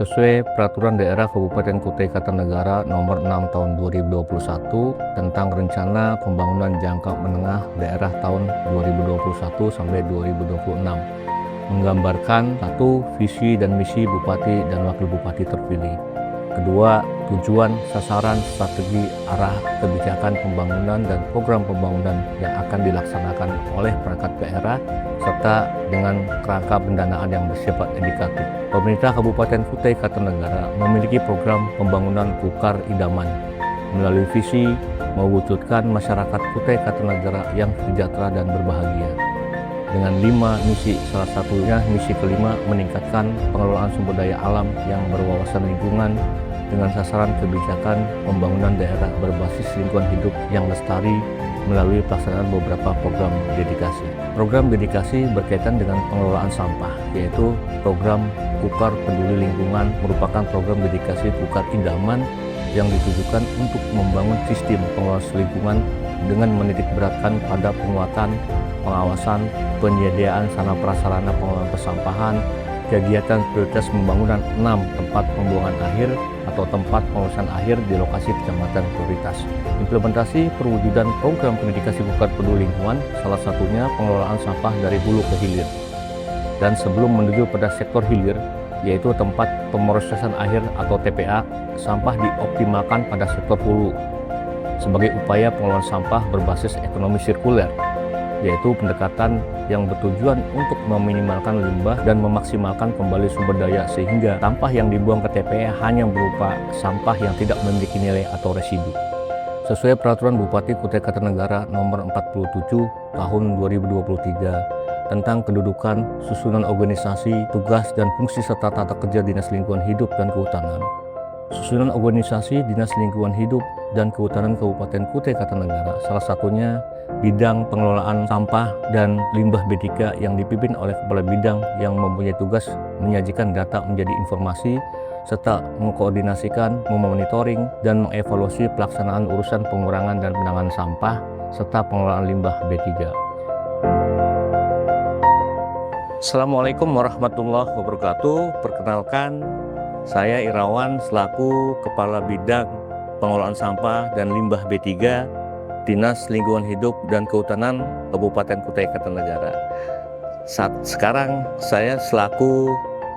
sesuai Peraturan Daerah Kabupaten Kutai Kartanegara Nomor 6 Tahun 2021 tentang Rencana Pembangunan Jangka Menengah Daerah tahun 2021 sampai 2026, menggambarkan satu, visi dan misi Bupati dan Wakil Bupati terpilih. Kedua, tujuan, sasaran, strategi, arah kebijakan pembangunan dan program pembangunan yang akan dilaksanakan oleh perangkat daerah serta dengan kerangka pendanaan yang bersifat indikatif. Pemerintah Kabupaten Kutai Kartanegara memiliki program pembangunan Kukar Idaman. Melalui visi mewujudkan masyarakat Kutai Kartanegara yang sejahtera dan berbahagia. Dengan 5 misi, salah satunya misi kelima meningkatkan pengelolaan sumber daya alam yang berwawasan lingkungan dengan sasaran kebijakan pembangunan daerah berbasis lingkungan hidup yang lestari melalui pelaksanaan beberapa program dedikasi. Program dedikasi berkaitan dengan pengelolaan sampah, yaitu program Kukar Peduli Lingkungan merupakan program dedikasi Kukar Idaman yang ditujukan untuk membangun sistem pengelolaan lingkungan dengan menitikberatkan pada penguatan, pengawasan, penyediaan sarana prasarana pengelolaan persampahan, kegiatan prioritas pembangunan 6 tempat pembuangan akhir atau tempat pengolahan akhir di lokasi kecamatan prioritas. Implementasi perwujudan program dedikasi Kukar Peduli Lingkungan salah satunya pengelolaan sampah dari hulu ke hilir. Dan sebelum menuju pada sektor hilir, yaitu tempat pemrosesan akhir atau TPA, sampah dioptimalkan pada sektor hulu sebagai upaya pengelolaan sampah berbasis ekonomi sirkuler, yaitu pendekatan yang bertujuan untuk meminimalkan limbah dan memaksimalkan kembali sumber daya sehingga sampah yang dibuang ke TPA hanya berupa sampah yang tidak memiliki nilai atau residu. Sesuai Peraturan Bupati Kutai Kartanegara Nomor 47 Tahun 2023 tentang kedudukan, susunan organisasi, tugas, dan fungsi serta tata kerja Dinas Lingkungan Hidup dan Kehutanan. Susunan organisasi Dinas Lingkungan Hidup dan Kehutanan Kabupaten Kutai Kartanegara, salah satunya bidang pengelolaan sampah dan limbah B3 yang dipimpin oleh Kepala Bidang yang mempunyai tugas menyajikan data menjadi informasi serta mengkoordinasikan, memonitoring, dan mengevaluasi pelaksanaan urusan pengurangan dan penanganan sampah serta pengelolaan limbah B3. Assalamualaikum warahmatullahi wabarakatuh. Perkenalkan, saya Irawan selaku Kepala Bidang Pengelolaan Sampah dan Limbah B3 Dinas Lingkungan Hidup dan Kehutanan Kabupaten Kutai Kartanegara. Sekarang saya selaku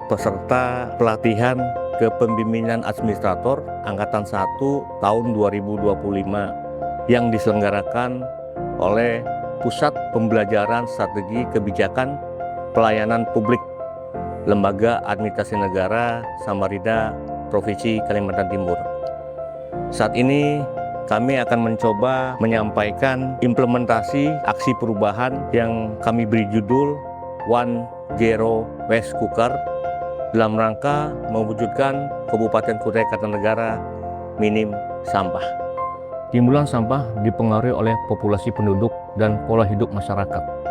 peserta pelatihan kepemimpinan administrator Angkatan 1 tahun 2025 yang diselenggarakan oleh Pusat Pembelajaran Strategi Kebijakan Pelayanan Publik Lembaga Administrasi Negara Samarinda Provinsi Kalimantan Timur. Saat ini kami akan mencoba menyampaikan implementasi aksi perubahan yang kami beri judul One Zero Waste Kukar dalam rangka mewujudkan Kabupaten Kutai Kartanegara minim sampah. Timbulan sampah dipengaruhi oleh populasi penduduk dan pola hidup masyarakat.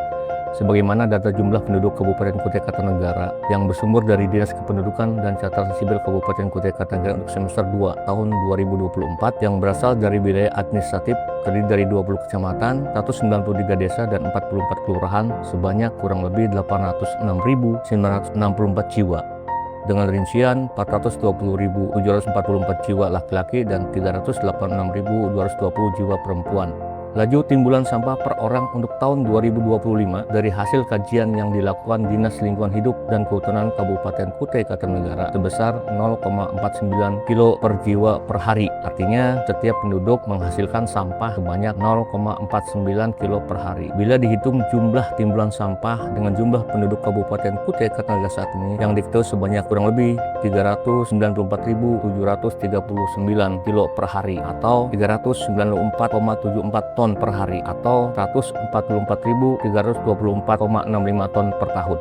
Sebagaimana data jumlah penduduk Kabupaten Kutai Kartanegara yang bersumber dari Dinas Kependudukan dan Catatan Sipil Kabupaten Kutai Kartanegara untuk semester 2 tahun 2024 yang berasal dari wilayah administratif terdiri dari 20 kecamatan, 193 desa dan 44 kelurahan sebanyak kurang lebih 806.964 jiwa. Dengan rincian 420.744 jiwa laki-laki dan 386.220 jiwa perempuan. Laju timbulan sampah per orang untuk tahun 2025 dari hasil kajian yang dilakukan Dinas Lingkungan Hidup dan Kehutanan Kabupaten Kutai Kartanegara sebesar 0,49 kilo per jiwa per hari. Artinya setiap penduduk menghasilkan sampah sebanyak 0,49 kilo per hari. Bila dihitung jumlah timbulan sampah dengan jumlah penduduk Kabupaten Kutai Kartanegara saat ini yang diketahui sebanyak kurang lebih 394.739 kilo per hari atau 394,74 ton per hari atau 144.324,65 ton per tahun.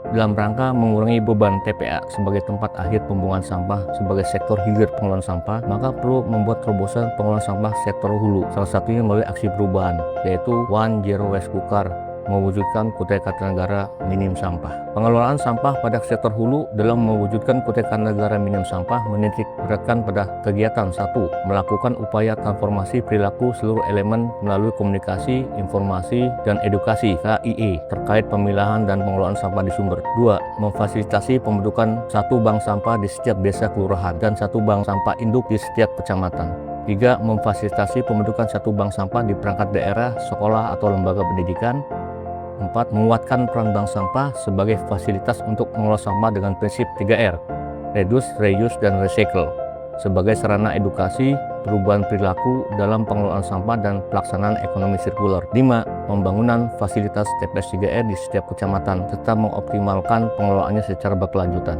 Dalam rangka mengurangi beban TPA sebagai tempat akhir pembuangan sampah sebagai sektor hilir pengelolaan sampah, maka perlu membuat terobosan pengelolaan sampah sektor hulu, salah satunya melalui aksi perubahan, yaitu One Zero Waste Kukar mewujudkan Kutai Kartanegara minim sampah. Pengelolaan sampah pada sektor hulu dalam mewujudkan Kutai Kartanegara minim sampah menitik beratkan pada kegiatan 1. Melakukan upaya transformasi perilaku seluruh elemen melalui komunikasi, informasi, dan edukasi KIE terkait pemilahan dan pengelolaan sampah di sumber. 2. Memfasilitasi pembentukan 1 bank sampah di setiap desa kelurahan dan 1 bank sampah induk di setiap kecamatan. 3. Memfasilitasi pembentukan 1 bank sampah di perangkat daerah, sekolah, atau lembaga pendidikan. 4. Menguatkan peran bank sampah sebagai fasilitas untuk mengelola sampah dengan prinsip 3R, reduce, reuse, dan recycle, sebagai sarana edukasi, perubahan perilaku dalam pengelolaan sampah dan pelaksanaan ekonomi sirkular. 5. Pembangunan fasilitas TPS 3R di setiap kecamatan, serta mengoptimalkan pengelolaannya secara berkelanjutan.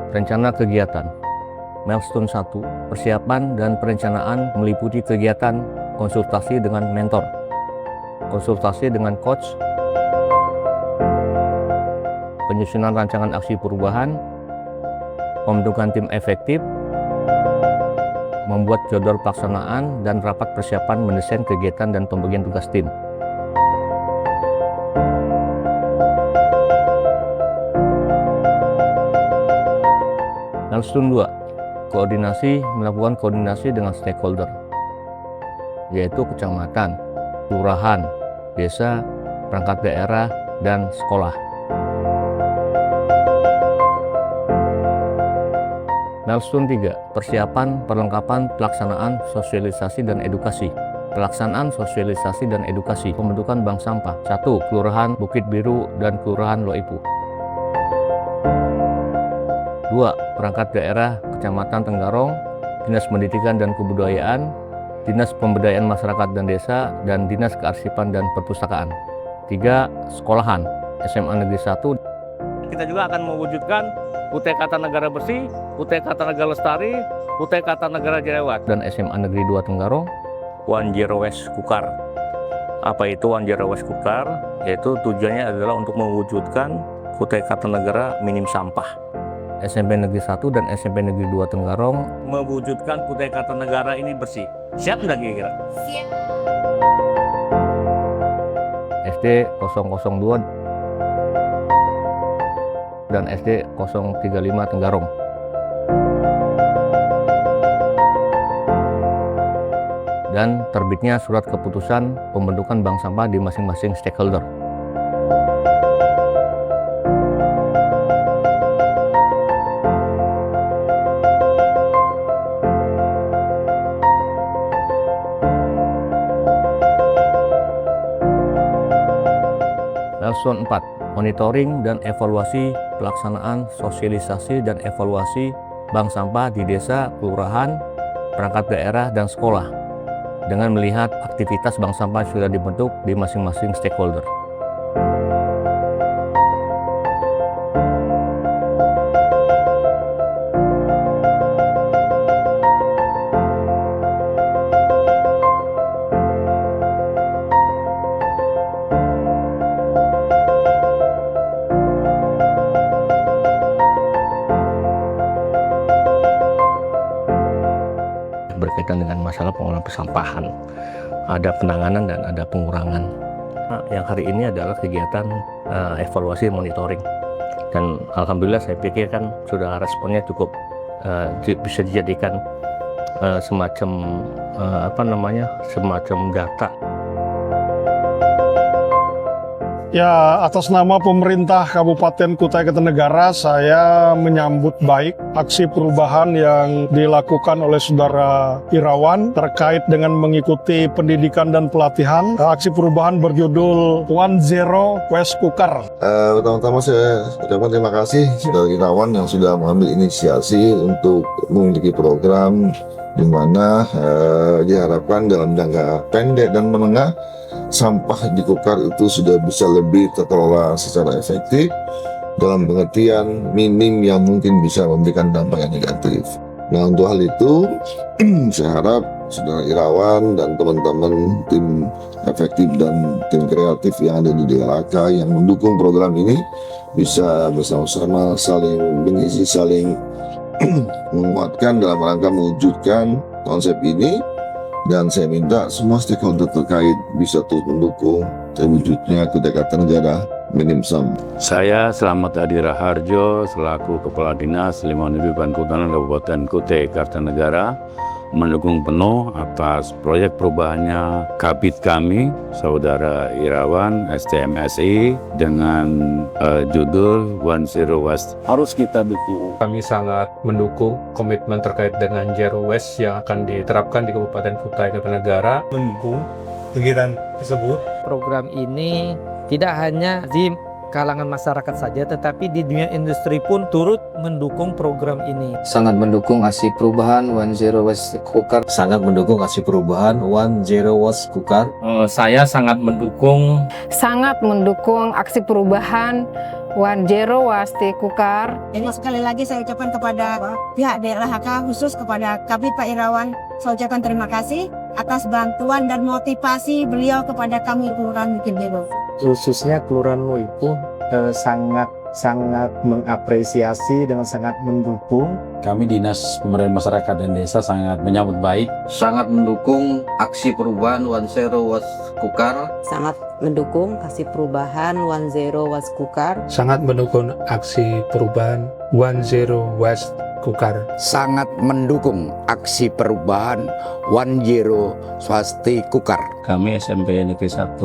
Rencana kegiatan. Milestone 1. Persiapan dan perencanaan meliputi kegiatan konsultasi dengan mentor, konsultasi dengan coach, penyusunan rancangan aksi perubahan, pembentukan tim efektif, membuat jadwal pelaksanaan, dan rapat persiapan mendesain kegiatan dan pembagian tugas tim. Milestone 2. Melakukan koordinasi dengan stakeholder, yaitu kecamatan, kelurahan, desa, perangkat daerah, dan sekolah. Milestone 3. Persiapan perlengkapan pelaksanaan sosialisasi dan edukasi. Pelaksanaan sosialisasi dan edukasi pembentukan bank sampah. 1. Kelurahan Bukit Biru dan Kelurahan Loipu. 2. Perangkat daerah Kecamatan Tenggarong, Dinas Pendidikan dan Kebudayaan, Dinas Pemberdayaan Masyarakat dan Desa, dan Dinas Kearsipan dan Perpustakaan. 3. Sekolahan SMA Negeri 1. Kita juga akan mewujudkan Kutai Kartanegara Bersih, Kutai Kartanegara Lestari, Kutai Kartanegara Jerewat, dan SMA Negeri 2 Tenggarong, One Zero Waste Kukar. Apa itu One Zero Waste Kukar? Yaitu tujuannya adalah untuk mewujudkan Kutai Kartanegara minim sampah. SMP Negeri 1 dan SMP Negeri 2 Tenggarong mewujudkan Kutai Kartanegara ini bersih. Siap nggak kira-kira? Siap. SD 002 dan SD 035 Tenggarong. Dan terbitnya surat keputusan pembentukan bank sampah di masing-masing stakeholder. Milestone 4. Monitoring dan evaluasi pelaksanaan sosialisasi dan evaluasi bank sampah di desa, kelurahan, perangkat daerah, dan sekolah dengan melihat aktivitas bank sampah yang sudah dibentuk di masing-masing stakeholder. Berkaitan dengan masalah pengelolaan persampahan, ada penanganan dan ada pengurangan. Nah, yang hari ini adalah kegiatan evaluasi monitoring, dan alhamdulillah saya pikir kan sudah responnya cukup bisa dijadikan semacam semacam data. Ya, atas nama pemerintah Kabupaten Kutai Kartanegara, saya menyambut baik aksi perubahan yang dilakukan oleh Saudara Irawan terkait dengan mengikuti pendidikan dan pelatihan. Aksi perubahan berjudul One Zero Waste Kukar. Pertama-tama saya ucapkan terima kasih Saudara Irawan yang sudah mengambil inisiasi untuk memiliki program di mana diharapkan dalam jangka pendek dan menengah sampah di Kukar itu sudah bisa lebih terkelola secara efektif dalam pengertian minim yang mungkin bisa memberikan dampak yang negatif. Nah, untuk hal itu saya harap Saudara Irawan dan teman-teman tim efektif dan tim kreatif yang ada di DLHK yang mendukung program ini bisa bersama-sama saling mengisi, saling menguatkan dalam rangka mewujudkan konsep ini. Dan saya minta semua stakeholder terkait bisa turut mendukung terwujudnya Kutai Kartanegara Minimsam. Saya Slamet Hadi Raharjo selaku Kepala Dinas Lingkungan Hidup dan Kehutanan Kabupaten Kutai Kartanegara mendukung penuh atas proyek perubahannya Kabid kami, Saudara Irawan STMSI dengan judul One Zero Waste. Harus kita dukung. Kami sangat mendukung komitmen terkait dengan Zero Waste yang akan diterapkan di Kabupaten Kutai Kartanegara. Mendukung kegiatan tersebut. Program ini tidak hanya di kalangan masyarakat saja, tetapi di dunia industri pun turut mendukung program ini. Sangat mendukung aksi perubahan One Zero Waste Kukar. Sangat mendukung aksi perubahan One Zero Waste Kukar. Saya sangat mendukung aksi perubahan One Zero Waste Kukar. Jadi sekali lagi saya ucapkan kepada pihak DLHK, khusus kepada Kabid Pak Irawan, saya ucapkan terima kasih atas bantuan dan motivasi beliau kepada kami Kelurahan Bukit Bego. Khususnya Kelurahan Luipuh sangat mengapresiasi dan sangat mendukung. Kami Dinas Pemberdayaan Masyarakat dan Desa sangat menyambut baik. Sangat mendukung aksi perubahan One Zero Waste Kukar. Sangat mendukung aksi perubahan One Zero Waste Kukar. Sangat mendukung aksi perubahan One Zero Waste Kukar. Sangat mendukung aksi perubahan One Zero Waste Kukar. Kami SMP Negeri 1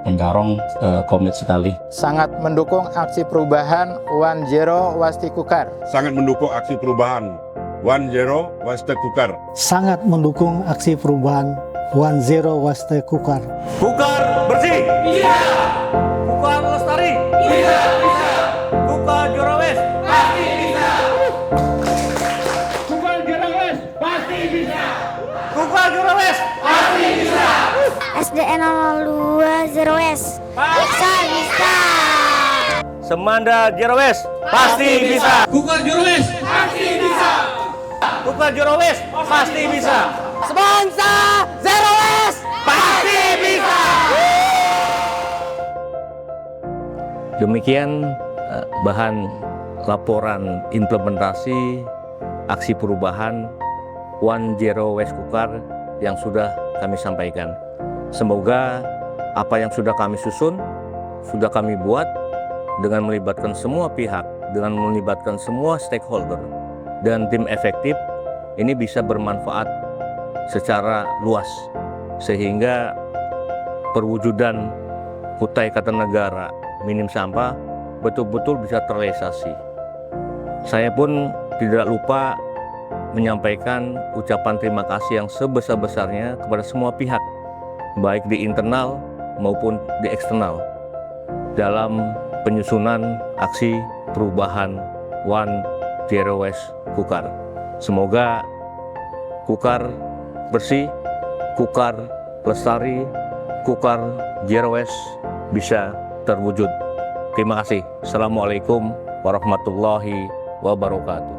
Engkarong komit sekali. Sangat mendukung aksi perubahan One Zero Waste Kukar. Sangat mendukung aksi perubahan One Zero Waste Kukar. Sangat mendukung aksi perubahan One Zero Waste Kukar. Kukar bersih. Iya. Kukar lestari. Iya. Bisa. Kukar Zero Waste. Pasti bisa. Kukar Zero Waste. Pasti bisa. Kukar Zero Waste. Pasti bisa. SDN 02 Zero Waste. Bisa. Semanda Zero Waste. Pasti bisa. Kukar Zero Waste. Pasti bisa. Kukar Zero Waste. Pasti bisa. Sponsor Zero Waste. Pasti bisa. Demikian bahan laporan implementasi aksi perubahan One Zero Waste Kukar yang sudah kami sampaikan. Semoga apa yang sudah kami susun, sudah kami buat dengan melibatkan semua pihak, dengan melibatkan semua stakeholder dan tim efektif, ini bisa bermanfaat secara luas sehingga perwujudan Kutai Kartanegara minim sampah betul-betul bisa terrealisasi. Saya pun tidak lupa menyampaikan ucapan terima kasih yang sebesar-besarnya kepada semua pihak, baik di internal maupun di eksternal, dalam penyusunan aksi perubahan One Zero Waste Kukar. Semoga Kukar bersih, Kukar lestari, Kukar Zero Waste bisa terwujud. Terima kasih. Assalamualaikum warahmatullahi wabarakatuh.